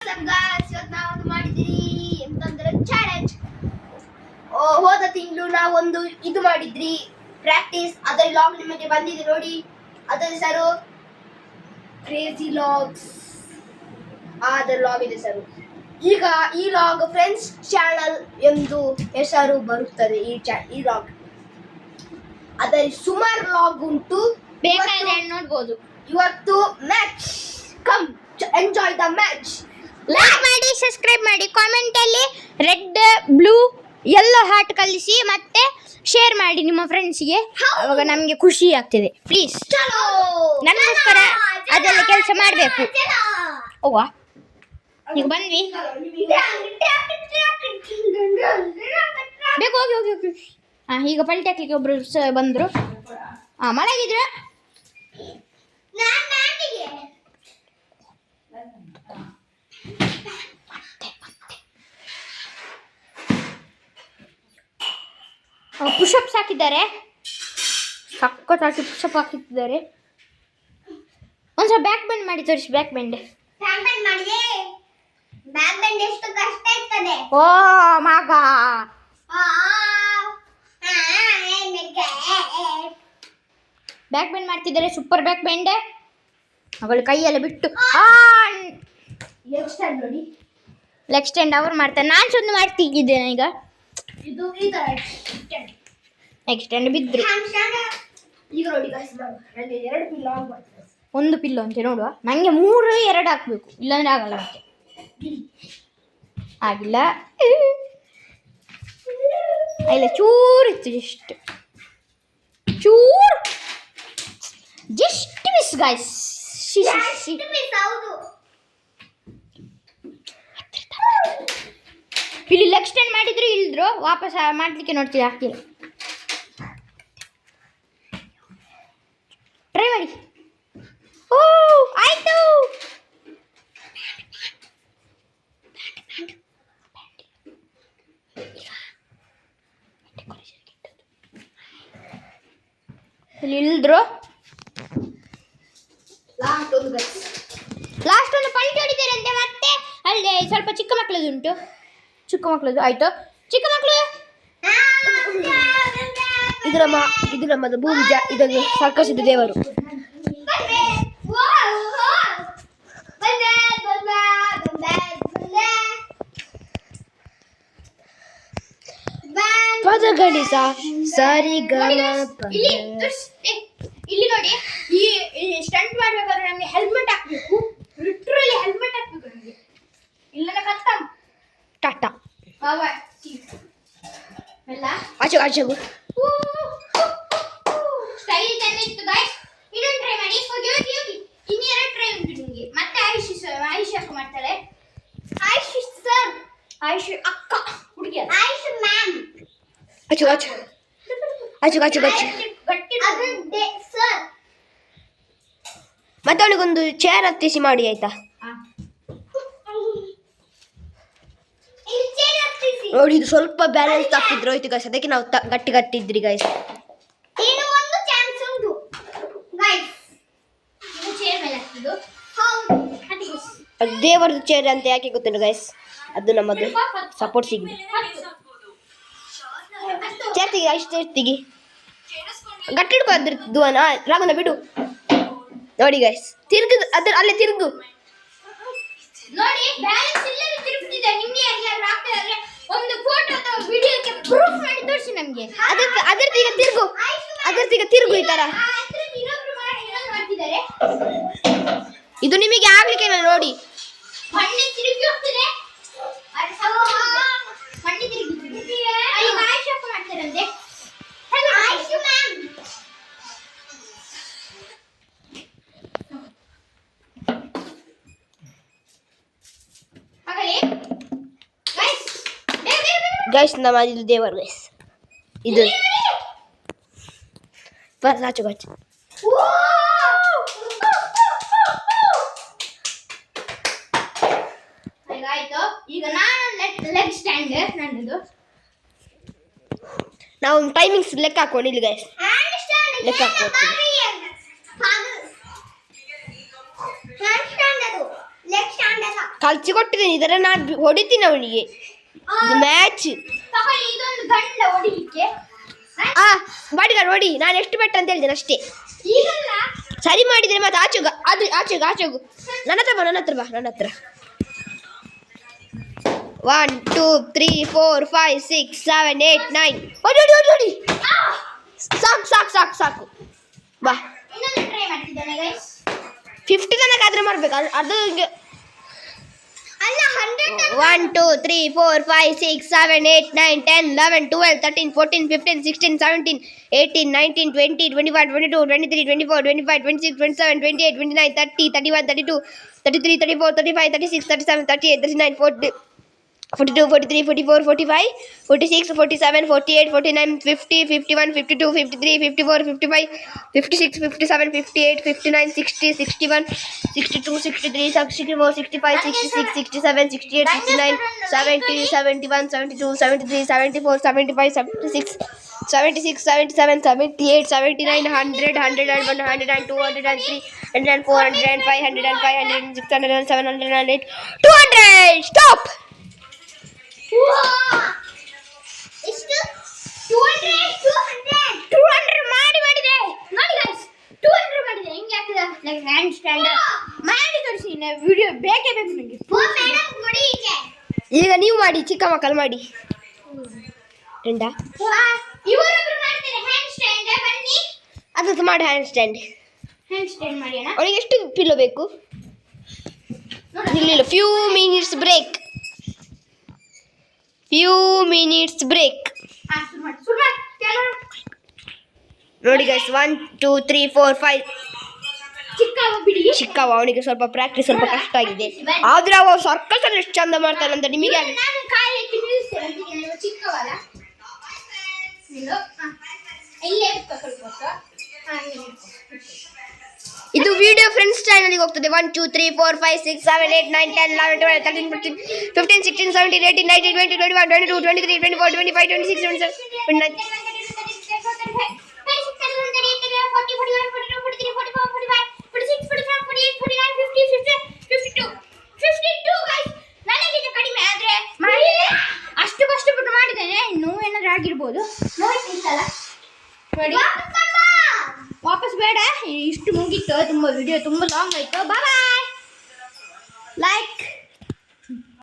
ಇವತ್ತು ನಾವು ಮಾಡಿದ್ರಿ ಎಂತಂದ್ರೆ ಚಾಲೆಂಜ್. ಹೋದ ತಿಂಗಳು ನಾವೊಂದು ಇದು ಮಾಡಿದ್ರಿ ಪ್ರಾಕ್ಟೀಸ್, ಅದರ ಲಾಗ್ ನಿಮಗೆ ಬಂದಿದೆ ನೋಡಿ. ಅದರ ಹೆಸರು ಕ್ರೇಜಿ ಲಾಗ್ಸ್, ಅದರ ಲಾಗ್ ಇದೆ ಸರ್. ಈಗ ಈ ಲಾಗ್ ಫ್ರೆಂಡ್ಸ್ ಚಾನಲ್ ಎಂದು ಹೆಸರು ಬರುತ್ತದೆ. ಈ ಲಾಗ್ ಅದರಲ್ಲಿ ಸುಮಾರು ಲಾಗ್ ಉಂಟು, ಬೇಕಾದ್ರೆ ನೋಡ್ಬೋದು. ಇವತ್ತು match, come enjoy the match. Like ಮಾಡಿ, ಸಬ್ಸ್ಕ್ರೈಬ್ ಮಾಡಿ, ಕಾಮೆಂಟ್ ಅಲ್ಲಿ ರೆಡ್, ಬ್ಲೂ, ಯೆಲ್ಲೋ ಹಾರ್ಟ್ ಕಳಿಸಿ, ಮತ್ತೆ ಶೇರ್ ಮಾಡಿ ನಿಮ್ಮ ಫ್ರೆಂಡ್ಸ್ಗೆ. ಅವಾಗ ನಮಗೆ ಖುಷಿ ಆಗ್ತದೆ. ಪ್ಲೀಸ್ ನನಗೋಸ್ಕರ ಅದೆಲ್ಲ ಕೆಲಸ ಮಾಡಬೇಕು. ಅವ್ವಾ ಈಗ ಬಂದ್ವಿ, ಬೇಕು ಹೋಗಿ ಹೋಗಿ ಹೋಗಿ. ಈಗ ಪಲ್ಟಿ ಹಾಕ್ಲಿಕ್ಕೆ ಒಬ್ರು ಬಂದರು. ಮಲಗಿದ್ರು. ಪುಷಪ್ಸ್ ಹಾಕಿದ್ದಾರೆ, ಸಕ್ಕತ್ತಾಗಿ ಪುಷಪ್ ಹಾಕಿದ್ದಾರೆ. ಒಂದ್ಸಲ ಬ್ಯಾಕ್ ಬೆಂಡ್ ಮಾಡಿ ತೋರಿಸಿ. ಬ್ಯಾಕ್ ಬೆಂಡ್ ಎಷ್ಟು ಕಷ್ಟ ಇರ್ತದೆ. ಓ ಮಗ, ಬ್ಯಾಕ್ ಬೆಂಡ್ ಮಾಡ್ತಿದ್ದಾರೆ. Super back bend. ಅವಳು ಕೈಯೆಲ್ಲ ಬಿಟ್ಟು ನೋಡಿ, ಲೆಗ್ ಸ್ಟ್ಯಾಂಡ್ ಅವ್ರು ಮಾಡ್ತಾರೆ. ನಾನು ಸುಮ್ಮನೆ ಮಾಡ್ತಿದ್ದೇನೆ. ಈಗ ಇದು ಈ ತರ ಲೆಗ್ ಸ್ಟ್ಯಾಂಡ್ ಬಿದ್ರು. ಈಗ ನೋಡಿ ಗೈಸ್, ನನಗೆ 2 ಪಿಲ್ಲೋ ಆಗ್ಬರ್ತದೆ. ಒಂದು ಪಿಲ್ಲೋ ಅಂತ ನೋಡುವ. ನನಗೆ 3 2 ಹಾಕಬೇಕು, ಇಲ್ಲಾಂದ್ರೆ ಆಗಲ್ಲ. ಮತ್ತೆ ಆಗಿಲ್ಲ, ಇಲ್ಲ ಚೂರಿತ್ತು, ಜಸ್ಟ್ ಮಿಸ್ ಗಾಯ್ಸ್. ಇಲ್ಲಿ ಲೆಗ್ ಸ್ಟ್ಯಾಂಡ್ ಮಾಡಿದ್ರು, ಇಲ್ದ್ರು ವಾಪಸ್ ಮಾಡ್ಲಿಕ್ಕೆ ನೋಡ್ತೀವಿ, ಆಗ್ತಿಲ್ಲ. ಟ್ರೈ ಮಾಡಿ. ಓ ಆಯ್ತು. ಇಲ್ಲಿ ಇಲ್ದ್ರು. ಲಾಸ್ಟ್ ಒಂದು ಪಲ್ಟಿ ಹೊಡಿತಾರೆ ಅಂತೆ. ಮತ್ತೆ ಅಲ್ಲಿ ಸ್ವಲ್ಪ ಚಿಕ್ಕ ಮಕ್ಕಳದುಂಟು. ಚಿಕ್ಕ ಮಕ್ಕಳದು ಆಯ್ತು. ಚಿಕ್ಕ ಮಕ್ಕಳು ಇದು ನಮ್ಮದು ಭೂಮಿಜ. ಇದನ್ನು ಸರ್ಕಸಿದ ದೇವರು. ಪದಗಳಿಸ ಸರಿ ಇಲ್ಲಿ ನೋಡಿ. ಈ ಸ್ಟಂಟ್ ಮಾಡ್ಬೇಕಾದ್ರೆ ನಮಗೆ ಹೆಲ್ಮೆಟ್ ಹಾಕ್ಬೇಕು. ಲಿಟ್ರಲಿ ಹೆಲ್ಮೆಟ್ ಹಾಕ್ಬೇಕು ನಮಗೆ, ಇಲ್ಲ ಕಷ್ಟ. ಟಾಟಾ ಎಲ್ಲ ಆಚೆಗು ಸ್ಟೈಲ್ ಚೆನ್ನಾಗಿತ್ತು ಗಾಯ್ಸ್. ಇನ್ನೊಂದು ಟ್ರೈ ಮಾಡಿ. ಹೋಗಿ ಹೋಗಿ ಹೋಗಿ. ಇನ್ನು 2 ಟ್ರೈ ಉಂಟು ನಿಮಗೆ. ಮತ್ತೆ ಆಯುಷ್ ಅಕ್ಕ ಮಾಡ್ತಾಳೆ. ಆಯುಷ್ ಸರ್, ಆಯುಷ್ ಅಕ್ಕ ಹುಡುಗಿ, ಆಯುಷ್ ಮ್ಯಾಮ್. ಆಚು ಸರ್. ಮತ್ತೆ ಅವಳಿಗೊಂದು ಚೇರ್ ಹತ್ತಿಸಿ ಮಾಡಿ ಆಯ್ತಾ. ನೋಡಿ, ಇದು ಸ್ವಲ್ಪ ಬ್ಯಾಲೆನ್ಸ್ ತಪ್ಪಿದ್ರು ಹೋಯ್ತು ಗೈಸ್. ಅದಕ್ಕೆ ನಾವು ಗಟ್ಟಿದ್ರಿ ಗೈಸ್. ಇನ್ನು ಒಂದು ಚಾನ್ಸ್ ಉಂಟು ಗೈಸ್. ಇದು ಚೇರ್ ಮೇಲೆ ಹಾಕಿದ್ದು. ಅದು ದೇವರದು ಚೇರ್ ಅಂತ ಯಾಕೆ ಗೊತ್ತಿಲ್ಲ ಗೈಸ್. ಅದು ನಮ್ಮದು ಸಪೋರ್ಟ್ ಸಿಗಲಿ. ಚೇರ್ ತೆಗಿ, ಅಷ್ಟು ಚೇರ್ ತೆಗಿ. ಗಟ್ಟಿ ಹಿಡ್ಕೊ ಅದ್ರದ್ದು. ರಾಮನ ಬಿಡು. ನೋಡಿ ಗೈಸ್, ಅಲ್ಲೇ ತಿರುಗು ನೋಡಿ. ಬ್ಯಾಲೆನ್ಸ್ ಇಲ್ಲದೆ ತಿರುಗುತ್ತಿದೆ. ನಿಮಗೆ ಯಾರಿಗಾದ್ರೂ ಆಗ್ತಾ ಇದ್ರೆ ಒಂದು ಫೋಟೋ ಅಥವಾ ವಿಡಿಯೋಕ್ಕೆ ಪ್ರೂಫ್ ಮಾಡಿ ತೋರಿಸಿ ನಮಗೆ. ಅದರ್ತೀಗ ತಿರುಗು ಈ ತರ. ಮಾಡ್ತಿದ್ದಾರೆ. ಇದು ನಿಮಗೆ ಆಗ್ಲಿಕ್ಕೆ ನೋಡಿ. ಮಣ್ಣು ತಿರುಗಿ ಹೋಗ್ತಿದೆ. ಮಣ್ಣು ತಿರುಗಿ ಅಲ್ಲಿ ಆಯುಷ್ ಅಕ್ಕ ಮಾಡ್ತಾರಂತೆ. ಆಯುಷ್ ಮ್ಯಾಮ್. ಗೈಸ್, ನಮ್ಮ ಇದು ದೇವರು ಗೈಸ್. ಇದು ಆಚು ಆಯ್ತು. ಈಗ ನಾನು ಲೆಗ್ ಸ್ಟ್ಯಾಂಡ್ ನನ್ನದು. ನಾವು ಟೈಮಿಂಗ್ಸ್ ಲೆಕ್ಕ ಹಾಕೊಂಡು ಇಲ್ಲಿ ಗೈಸ್ ಲೆಕ್ಕ ಹಾಕ್ಕೊಡ್ತೀವಿ. ಲೆಗ್ ಸ್ಟ್ಯಾಂಡ್ ಅದು. ಕಲ್ಸಿ ಕೊಟ್ಟಿದ್ದೀನಿ ಇದರ ನಾನು ಹೊಡಿತೀನಿ ಅವನಿಗೆ ಮ್ಯಾಚ್ ತಗೊಳ್ಳಿ ಇದೊಂದು ದಂಡ ಹೊಡಿಲಿಕ್ಕೆ. ಬಾಡಿಗಾರ್ಡ್ ಹೊಡಿ, ನಾನು ಎಷ್ಟು ಬೆಟ್ಟ ಅಂತ ಹೇಳಿದ್ದೇನೆ ಅಷ್ಟೇ. ಈಗಲ್ಲ ಸರಿ ಮಾಡಿದ್ರೆ ಮತ್ತೆ ಆಚೆಗು ನನ್ನ ಹತ್ರ ಬಾ. 1 2 3 4 5 6 7 8 9 ಹೊಡಿ. ಸಾಕು ಬಾ. ಇನ್ನೊಂದು ಟ್ರೈ ಮಾಡ್ತಿದ್ದೇನೆ ಗೈಸ್. 50 ತನಕ ಆದ್ರೆ ಮಾಡ್ಬೇಕು ಅದು ಅಲ್ಲ 100 1 2 3 4 5 6 7 8 9 10 11 12 13 14 15 16 17 18 19 20 21 22 23 24 25 26 27 28 29 30 31 32 33 34 35 36 37 38 39 40 42 43 44 45 46 47 48 49 50 51 52 53 54 55 56 57 58 59 60 61 62 63 64 65 66 67 68 69 70 71 72 73 74 75 76 76 77 78 79 100 101 102 103 104 105 105 106 107 108 200 ಸ್ಟಾಪ್. ಎಷ್ಟು 200 ಮಾಡಿದೆ ನೋಡಿ ಗೈಸ್. 200 ಮಾಡಿದೆ ಹೆಂಗೆ ಆಗ್ತದೆ ಲೈಕ್ ಹ್ಯಾಂಡ್ ಸ್ಟ್ಯಾಂಡ್ ಮಾಡಿ ತೋರಿಸಿ. ವಿಡಿಯೋ ಬೇಕೇ ಬೇಕು ನನಗೆ. ಮೇಡಮ್ ನೋಡಿ ಈಗ ನೀವು ಮಾಡಿ, ಚಿಕ್ಕ ಮಕ್ಕಳು ಮಾಡಿ. ಎಂಡ ಇವರೊಬ್ರು ಮಾಡ್ತಾರೆ ಹ್ಯಾಂಡ್ ಸ್ಟ್ಯಾಂಡ್. ಬನ್ನಿ ಅದು ಮಾಡಿ ಹ್ಯಾಂಡ್ ಸ್ಟ್ಯಾಂಡ್ ಮಾಡಿ ಅಣ್ಣ. ಅವನಿಗೆ ಎಷ್ಟು ಪಿಲ್ಲೋ ಬೇಕು? ಇಲ್ಲ ಫ್ಯೂ ಮಿನಿಟ್ಸ್ ಬ್ರೇಕ್. ನೋಡಿ ಗೈಸ್ 1 2 3 4 5 ಚಿಕ್ಕವ ಅವನಿಗೆ ಸ್ವಲ್ಪ ಪ್ರಾಕ್ಟೀಸ್ ಸ್ವಲ್ಪ ಕಷ್ಟ ಆಗಿದೆ. ಆದ್ರೆ ಅವ ಸರ್ಕಸ್ ಅಲ್ಲಿ ಎಷ್ಟು ಚಂದ ಮಾಡ್ತಾನೆ ಅಂತ ನಿಮಗೆ ಇದು ವಿಡಿಯೋ ಫ್ರೆಂಡ್ಸ್ ಚಾನಲ್ಗೆ ಹೋಗ್ತದೆ. 1 2 3 4 5 6 7 8 9 10 11 12 13 14 15 16 17 18 19 20 21 22 23 24 25 26 27 29 ಅಷ್ಟು ಕಷ್ಟಪಟ್ಟು ಮಾಡಿದ್ದೇನೆ. ನೋವು ಏನಾದ್ರೂ ಆಗಿರ್ಬೋದು. ನೋಡಿ ವಾಪಸ್ ಬೇಡ, ಇಷ್ಟು ಮುಗಿತ್ತು. ತುಂಬ ವಿಡಿಯೋ ತುಂಬ ಲಾಂಗ್ ಆಯ್ತು. ಬಾಯ್ ಲೈಕ್